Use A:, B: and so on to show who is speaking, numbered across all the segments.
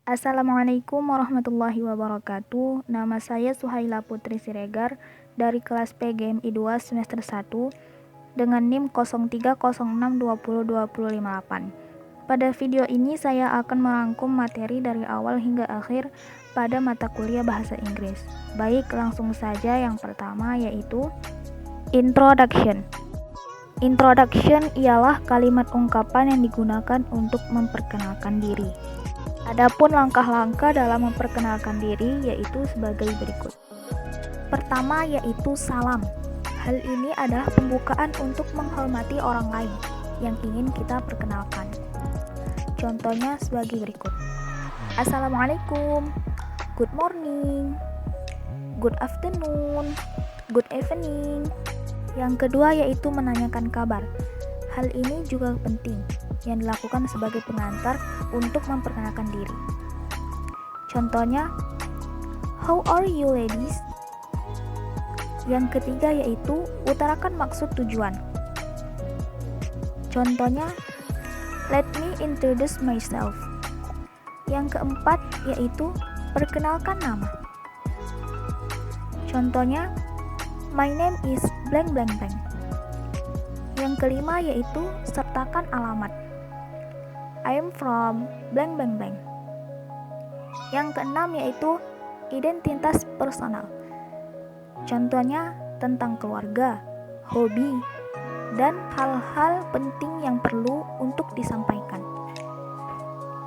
A: Assalamualaikum warahmatullahi wabarakatuh. Nama saya Suhaila Putri Siregar dari kelas PGMI 2 semester 1 dengan NIM 0306202058. Pada video ini saya akan merangkum materi dari awal hingga akhir pada mata kuliah bahasa Inggris. Baik, langsung saja yang pertama yaitu Introduction. Introduction ialah kalimat ungkapan yang digunakan untuk memperkenalkan diri. Adapun langkah-langkah dalam memperkenalkan diri yaitu sebagai berikut. Pertama yaitu salam. Hal ini adalah pembukaan untuk menghormati orang lain yang ingin kita perkenalkan. Contohnya sebagai berikut. Assalamualaikum, good morning, good afternoon, good evening. Yang kedua yaitu menanyakan kabar. Hal ini juga penting yang dilakukan sebagai pengantar untuk memperkenalkan diri. Contohnya, how are you ladies? Yang ketiga yaitu utarakan maksud tujuan. Contohnya, let me introduce myself. Yang keempat yaitu perkenalkan nama. Contohnya, my name is blank blank blank. Yang kelima yaitu sertakan alamat. I am from blank blank blank. Yang keenam yaitu identitas personal. Contohnya tentang keluarga, hobi, dan hal-hal penting yang perlu untuk disampaikan.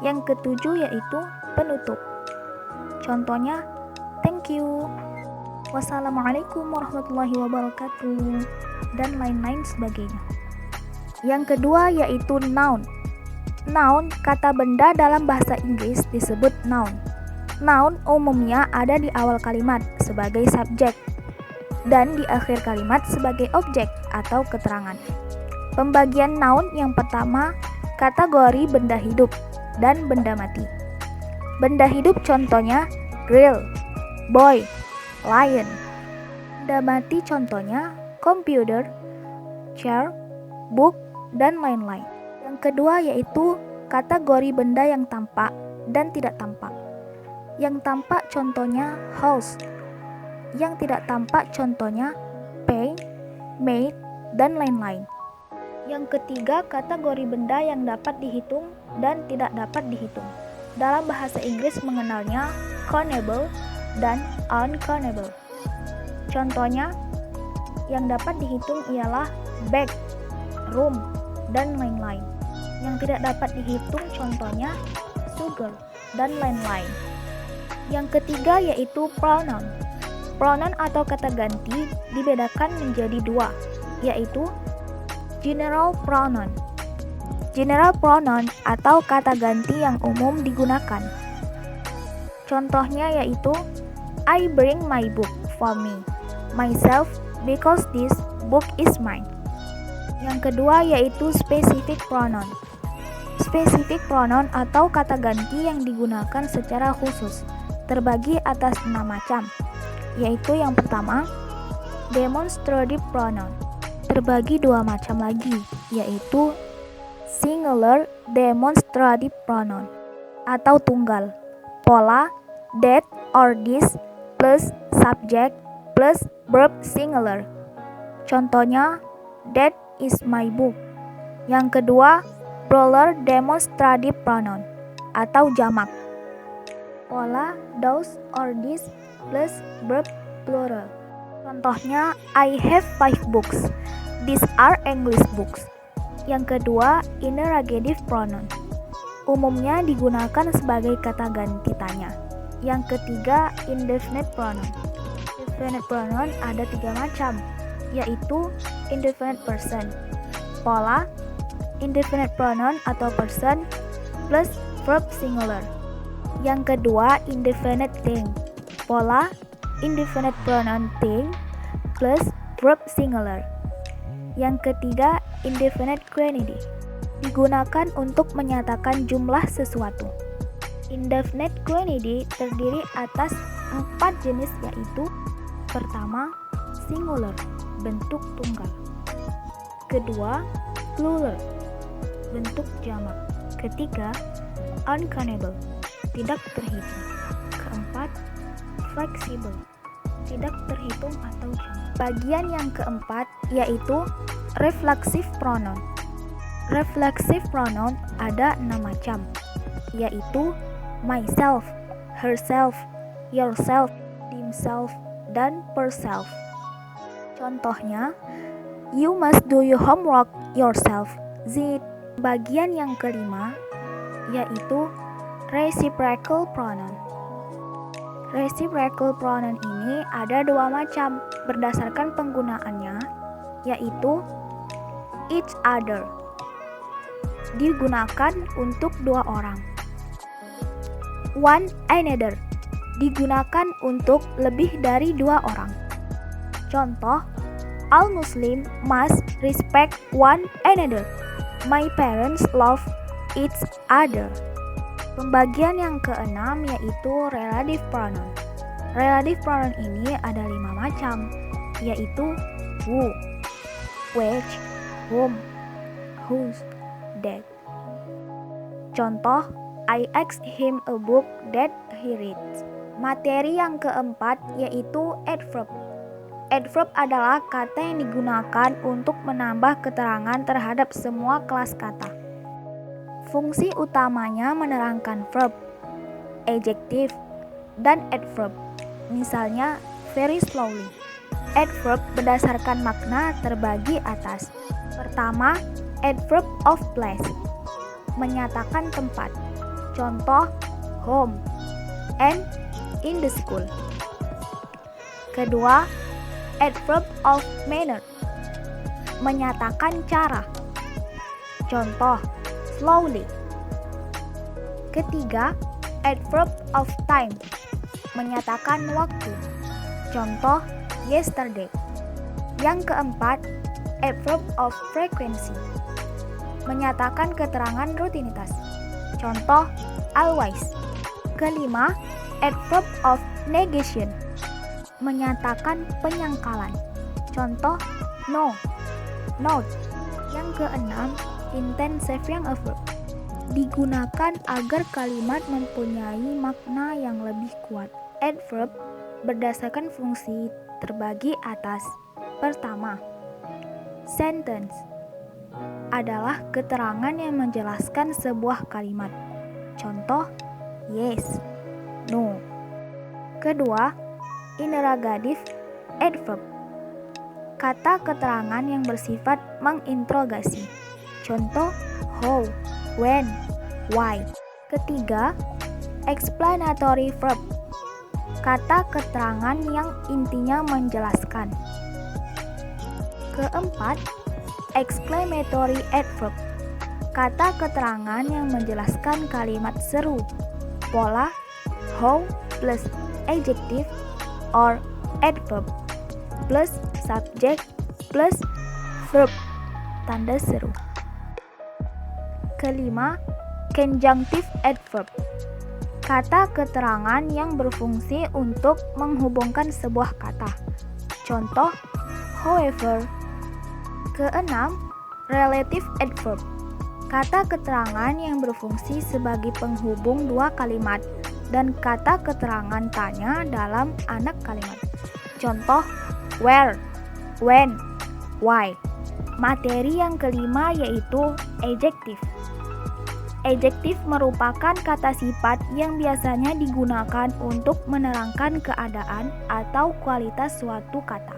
A: Yang ketujuh yaitu penutup. Contohnya thank you, wassalamualaikum warahmatullahi wabarakatuh, dan lain-lain sebagainya. Yang kedua yaitu noun. Noun, kata benda dalam bahasa Inggris disebut noun. Noun umumnya ada di awal kalimat sebagai subjek dan di akhir kalimat sebagai objek atau keterangan. Pembagian noun yang pertama, kategori benda hidup dan benda mati. Benda hidup contohnya grill, boy, lion. Benda mati contohnya computer, chair, book, dan lain-lain. Yang kedua yaitu kategori benda yang tampak dan tidak tampak. Yang tampak contohnya house. Yang tidak tampak contohnya paint, made, dan lain-lain. Yang ketiga kategori benda yang dapat dihitung dan tidak dapat dihitung. Dalam bahasa Inggris mengenalnya countable dan uncountable. Contohnya yang dapat dihitung ialah bag, room, dan lain-lain. Yang tidak dapat dihitung contohnya sugar, dan lain-lain. Yang ketiga yaitu pronoun. Pronoun atau kata ganti dibedakan menjadi dua, yaitu general pronoun. General pronoun atau kata ganti yang umum digunakan. Contohnya yaitu I bring my book for me, myself, because this book is mine. Yang kedua yaitu specific pronoun. Specific pronoun atau kata ganti yang digunakan secara khusus terbagi atas 6 macam, yaitu yang pertama demonstrative pronoun. Terbagi 2 macam lagi, yaitu singular demonstrative pronoun atau tunggal. Pola that or this plus subject plus verb singular. Contohnya that is my book. Yang kedua, plural demonstrative pronoun atau jamak. Pola those or these plus verb plural. Contohnya I have 5 books. These are English books. Yang kedua, interrogative pronoun. Umumnya digunakan sebagai kata ganti tanya. Yang ketiga, indefinite pronoun. Indefinite pronoun ada 3 macam, yaitu indefinite person. Pola indefinite pronoun atau person plus verb singular. Yang kedua indefinite thing. Pola indefinite pronoun thing plus verb singular. Yang ketiga indefinite quantity. Digunakan untuk menyatakan jumlah sesuatu. Indefinite quantity terdiri atas 4 jenis yaitu pertama singular, bentuk tunggal. Kedua plural, bentuk jamak. Ketiga, uncountable, tidak terhitung. Keempat, fleksibel, tidak terhitung atau jangka. Bagian yang keempat yaitu reflexive pronoun. Reflexive pronoun ada 6 macam, yaitu myself, herself, yourself, themselves, dan perself. Contohnya, you must do your homework yourself. Z. Bagian yang kelima yaitu reciprocal pronoun. Reciprocal pronoun ini ada 2 macam berdasarkan penggunaannya, yaitu each other, digunakan untuk 2 orang. One another, digunakan untuk lebih dari 2 orang. Contoh, all Muslim must respect one another. My parents love each other. Pembagian yang keenam yaitu relative pronoun. Relative pronoun ini ada 5 macam, yaitu who, which, whom, whose, that. Contoh, I asked him a book that he reads. Materi yang keempat yaitu adverb. Adverb adalah kata yang digunakan untuk menambah keterangan terhadap semua kelas kata. Fungsi utamanya menerangkan verb, adjective, dan adverb. Misalnya, very slowly. Adverb berdasarkan makna terbagi atas. Pertama, adverb of place, menyatakan tempat. Contoh, home, and in the school. Kedua, adverb of manner, menyatakan cara. Contoh, slowly. Ketiga, adverb of time, menyatakan waktu. Contoh, yesterday. Yang keempat, adverb of frequency, menyatakan keterangan rutinitas. Contoh, always. Kelima, adverb of negation, menyatakan penyangkalan. Contoh, no, not. Yang keenam, intensive yang verb, digunakan agar kalimat mempunyai makna yang lebih kuat. Adverb berdasarkan fungsi terbagi atas. Pertama, sentence adalah keterangan yang menjelaskan sebuah kalimat. Contoh, yes, no. Kedua, interrogative adverb, kata keterangan yang bersifat menginterogasi. Contoh, how, when, why. Ketiga, explanatory verb, kata keterangan yang intinya menjelaskan. Keempat, exclamatory adverb, kata keterangan yang menjelaskan kalimat seru. Pola how plus adjective or adverb plus subject plus verb, tanda seru. Kelima, conjunctive adverb, kata keterangan yang berfungsi untuk menghubungkan sebuah kata. Contoh, however. Keenam, relative adverb, kata keterangan yang berfungsi sebagai penghubung 2 kalimat dan kata keterangan tanya dalam anak kalimat. Contoh, where, when, why. Materi yang kelima yaitu adjective. Adjektif merupakan kata sifat yang biasanya digunakan untuk menerangkan keadaan atau kualitas suatu kata.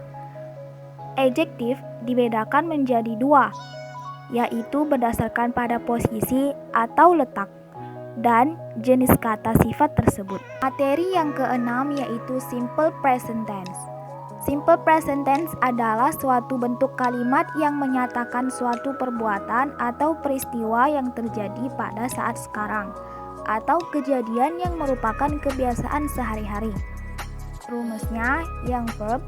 A: Adjektif dibedakan menjadi 2, yaitu berdasarkan pada posisi atau letak dan jenis kata sifat tersebut. Materi yang keenam yaitu simple present tense. Simple present tense adalah suatu bentuk kalimat yang menyatakan suatu perbuatan atau peristiwa yang terjadi pada saat sekarang atau kejadian yang merupakan kebiasaan sehari-hari. Rumusnya yang verb,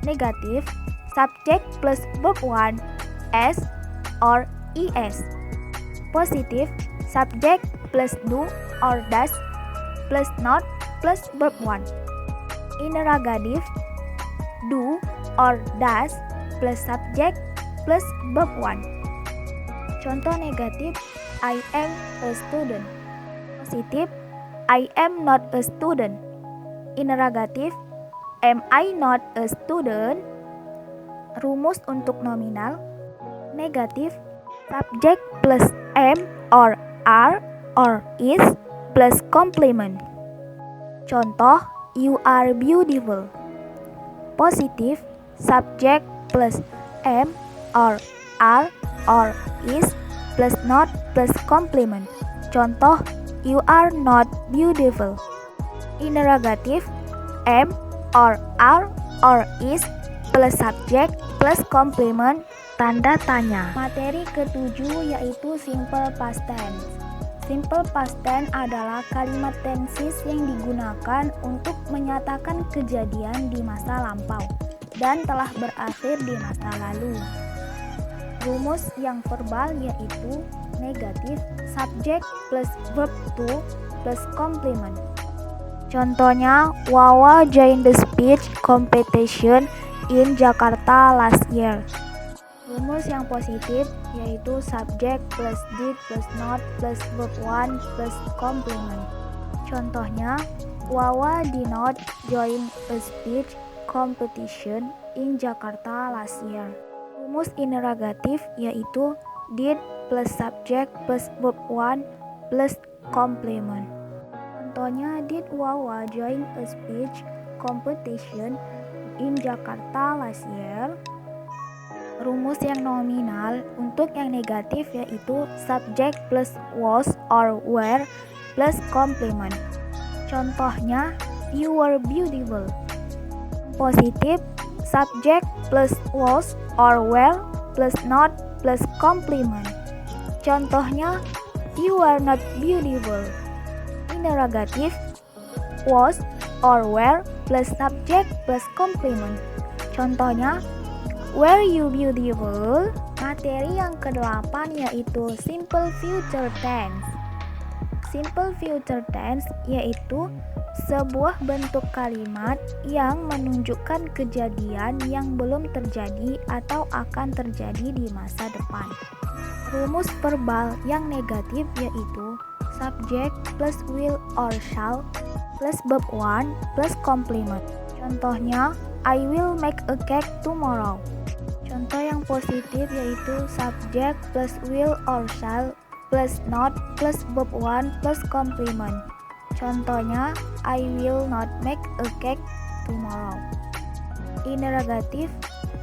A: negatif, subject plus verb 1, s or es. Positif, subject plus do or does plus not plus verb 1. Interrogative, do or does plus subject plus verb 1. Contoh negatif, I am a student. Positif, I am not a student. Interrogative, am I not a student? Rumus untuk nominal. Negatif, subject plus am or are or is plus complement. Contoh, you are beautiful. Positif, subject plus am or are or is plus not plus complement. Contoh, you are not beautiful. Interrogatif, am or are or is plus subject plus complement tanda tanya. Materi ketujuh yaitu simple past tense. Simple past tense adalah kalimat tenses yang digunakan untuk menyatakan kejadian di masa lampau dan telah berakhir di masa lalu. Rumus yang verbal yaitu negatif, subject plus verb to plus complement. Contohnya, Wawa joined the speech competition in Jakarta last year. Rumus yang positif yaitu subject plus did plus not plus verb one plus complement. Contohnya, Wawa did not join a speech competition in Jakarta last year. Rumus interrogatif yaitu did plus subject plus verb one plus complement. Contohnya, did Wawa join a speech competition in Jakarta last year? Rumus yang nominal untuk yang negatif yaitu subject plus was or were plus complement. Contohnya, you were beautiful. Positif, subject plus was or were plus not plus complement. Contohnya, you are not beautiful. Interrogatif, was or were plus subject plus complement. Contohnya, were you beautiful? Materi yang ke-8 yaitu simple future tense. Simple future tense yaitu sebuah bentuk kalimat yang menunjukkan kejadian yang belum terjadi atau akan terjadi di masa depan. Rumus verbal yang negatif yaitu subject plus will or shall plus verb one plus complement. Contohnya, I will make a cake tomorrow. Contoh yang positif yaitu subject plus will or shall plus not plus verb one plus complement. Contohnya, I will not make a cake tomorrow. Interrogatif,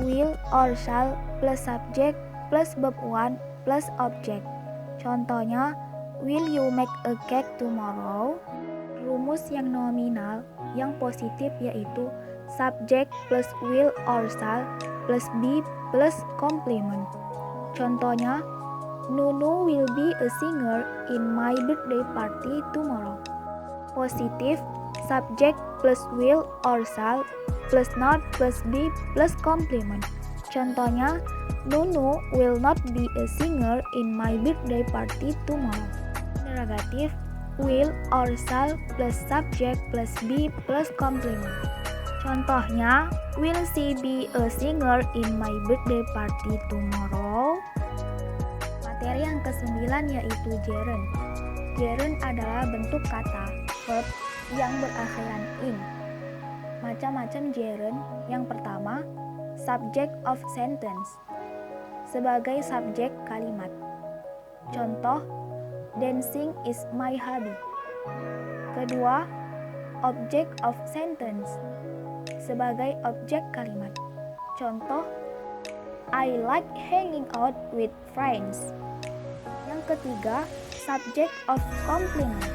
A: will or shall plus subject plus verb one plus object. Contohnya, will you make a cake tomorrow? Rumus yang nominal yang positif yaitu subject plus will or shall plus be plus complement. Contohnya, Nunu will be a singer in my birthday party tomorrow. Positif, subject plus will or shall plus not plus be plus complement. Contohnya, Nunu will not be a singer in my birthday party tomorrow. Interrogatif, will or shall plus subject plus be plus complement. Contohnya, will she be a singer in my birthday party tomorrow? Materi yang ke-9 yaitu gerund. Gerund adalah bentuk kata, verb yang berakhiran in. Macam-macam gerund. Yang pertama, subject of sentence. Sebagai subjek kalimat. Contoh, dancing is my hobby. Kedua, object of sentence. Sebagai objek kalimat. Contoh, I like hanging out with friends. Yang ketiga, subject of complement.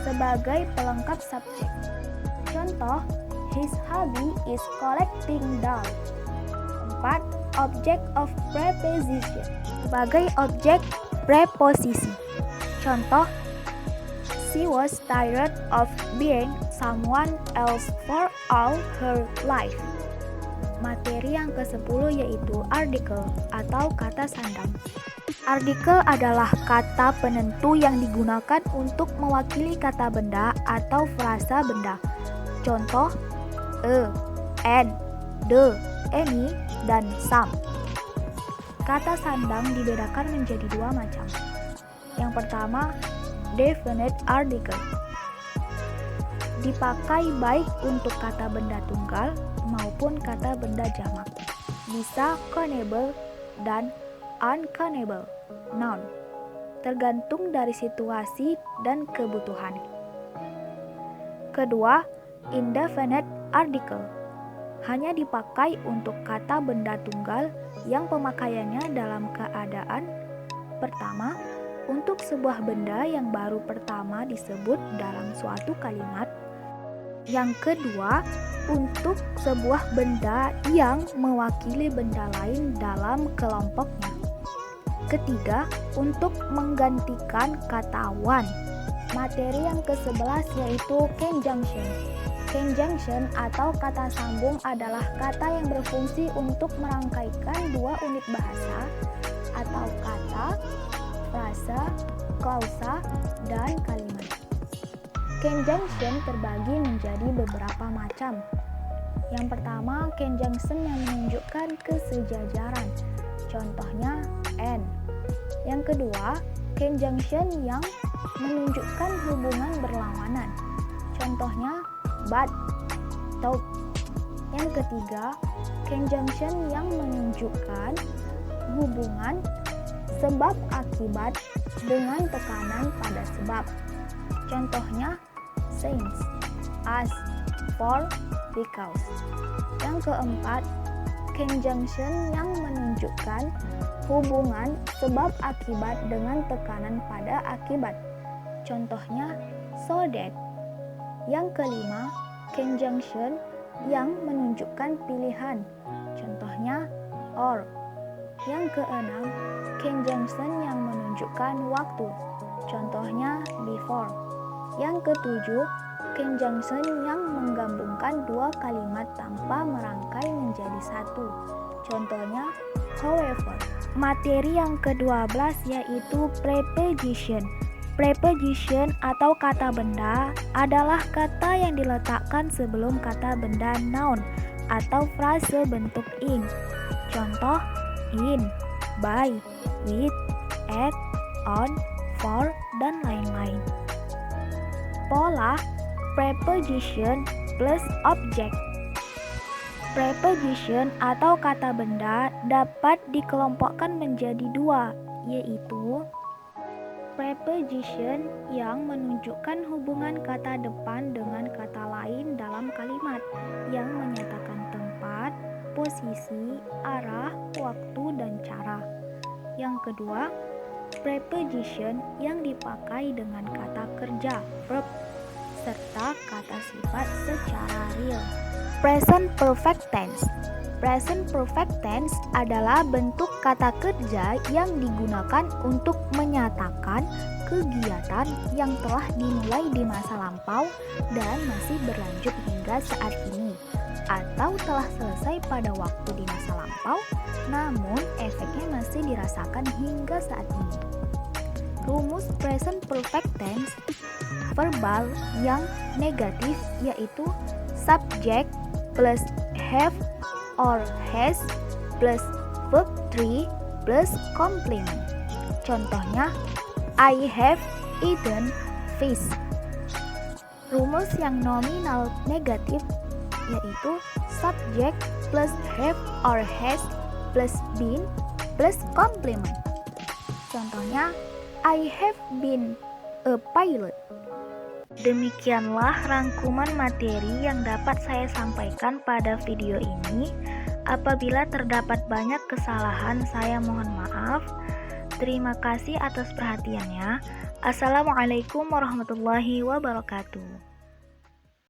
A: Sebagai pelengkap subjek. Contoh, his hobby is collecting dolls. Keempat, object of preposition. Sebagai objek preposisi. Contoh, she was tired of being someone else for all her life. Materi yang ke-10 yaitu artikel atau kata sandang. Artikel adalah kata penentu yang digunakan untuk mewakili kata benda atau frasa benda. Contoh, a, an, the, any, dan some. Kata sandang dibedakan menjadi dua macam. Yang pertama, definite article. dipakai baik untuk kata benda tunggal maupun kata benda jamak. Bisa countable dan uncountable noun, tergantung dari situasi dan kebutuhan. Kedua, indefinite article hanya dipakai untuk kata benda tunggal yang pemakaiannya dalam keadaan pertama, untuk sebuah benda yang baru pertama disebut dalam suatu kalimat. Yang kedua, untuk sebuah benda yang mewakili benda lain dalam kelompoknya. Ketiga, untuk menggantikan kata one. Materi yang ke-11 yaitu conjunction. Conjunction atau kata sambung adalah kata yang berfungsi untuk merangkaikan dua unit bahasa atau kata, frasa, klausa, dan kalimat. Conjunction terbagi menjadi beberapa macam. Yang pertama, conjunction yang menunjukkan kesejajaran. Contohnya, and. Yang kedua, conjunction yang menunjukkan hubungan berlawanan. Contohnya, but, thought. Yang ketiga, conjunction yang menunjukkan hubungan sebab akibat dengan tekanan pada sebab. Contohnya, since, as, for, because. Yang keempat, conjunction yang menunjukkan hubungan sebab akibat dengan tekanan pada akibat. Contohnya, so that. Yang kelima, conjunction yang menunjukkan pilihan. Contohnya, or. Yang keenam, conjunction yang menunjukkan waktu. Contohnya, before. Yang ketujuh, conjunction yang menggabungkan dua kalimat tanpa merangkai menjadi satu. Contohnya, however. Materi yang ke-12 yaitu preposition. Preposition atau kata benda adalah kata yang diletakkan sebelum kata benda noun atau frase bentuk ing. Contoh, in, by, with, at, on, for, dan lain-lain. Pola preposition plus object. Preposition atau kata benda dapat dikelompokkan menjadi dua, yaitu preposition yang menunjukkan hubungan kata depan dengan kata lain dalam kalimat yang menyatakan tempat, posisi, arah, waktu, dan cara. Yang kedua, preposition yang dipakai dengan kata kerja, verb, serta kata sifat secara real. Present perfect tense. Present perfect tense adalah bentuk kata kerja yang digunakan untuk menyatakan kegiatan yang telah dimulai di masa lampau dan masih berlanjut hingga saat ini, atau telah selesai pada waktu di masa lampau, namun efeknya masih dirasakan hingga saat ini. Rumus present perfect tense verbal yang negatif yaitu subject plus have or has plus verb 3 plus complement. Contohnya, I have eaten fish. Rumus yang nominal negatif yaitu subject plus have or has plus been plus complement. Contohnya, I have been a pilot. Demikianlah rangkuman materi yang dapat saya sampaikan pada video ini. Apabila terdapat banyak kesalahan, saya mohon maaf. Terima kasih atas perhatiannya. Assalamualaikum warahmatullahi wabarakatuh.